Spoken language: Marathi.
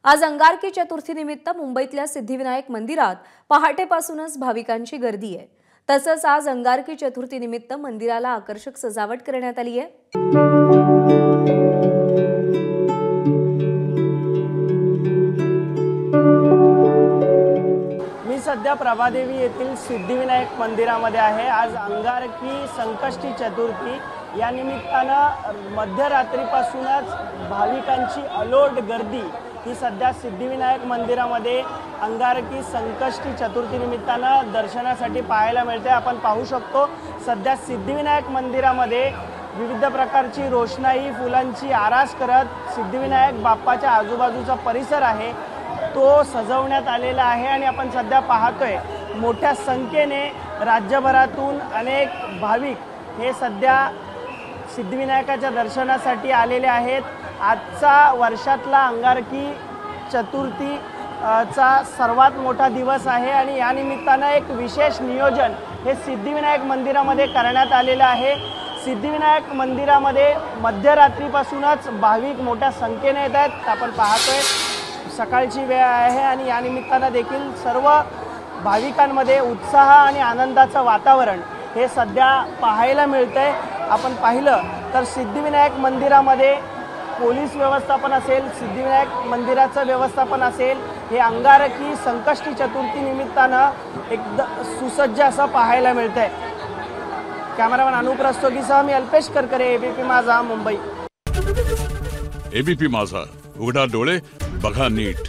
आज अंगारकी चतुर्थी निमित्त मुंबईतल्या सिद्धिविनायक मंदिरात पहाटेपासूनच भाविकांची गर्दी आहे। तसंच आज अंगारकी चतुर्थी निमित्त मंदिराला आकर्षक सजावट करण्यात आली आहे। मी सध्या प्रभादेवी येथील सिद्धिविनायक मंदिरामध्ये आहे। आज अंगारकी संकष्टी चतुर्थी या निमित्तानं मध्यरात्रीपासूनच भाविकांची अलोट गर्दी ही सध्या सिद्धिविनायक मंदिरामध्ये अंगारकी संकष्टी चतुर्थी निमित्तानं दर्शनासाठी पाहायला मिळते। आपण पाहू शकतो सध्या सिद्धिविनायक मंदिरामध्ये विविध प्रकारची रोषणाई फुलांची आरास करत सिद्धिविनायक बाप्पाच्या आजूबाजूचा परिसर आहे तो सजवण्यात आलेला आहे। आणि आपण सध्या पाहतोय मोठ्या संख्येने राज्यभरातून अनेक भाविक हे सध्या सिद्धिविनायकाच्या दर्शनासाठी आलेले आहेत। आजचा वर्षातला अंगारकी चतुर्थी चा सर्वात मोठा दिवस आहे आणि या निमित्तानं एक विशेष नियोजन हे सिद्धिविनायक मंदिरामध्ये करण्यात आलेलं आहे। सिद्धिविनायक मंदिरामध्ये मध्यरात्रीपासूनच भाविक मोठ्या संख्येने येत आहेत। आपण पाहतोय सकाळची वेळ आहे आणि या निमित्तानं देखील सर्व भाविकांमध्ये उत्साह आणि आनंदाचं वातावरण हे सध्या पाहायला मिळतंय। आपण पाहिलं तर सिद्धिविनायक मंदिरामध्ये पोलीस व्यवस्थापन असेल, सिद्धिविनायक मंदिराचं व्यवस्थापन असेल, हे अंगारकी संकष्टी चतुर्थी निमित्तानं एकदम सुसज्ज असं पाहायला मिळतंय। कॅमेरामॅन अनुप रस्तोगीसह मी अल्पेश करकरे, एबीपी माझा, मुंबई। एबीपी माझा, उघडा डोळे बघा नीट।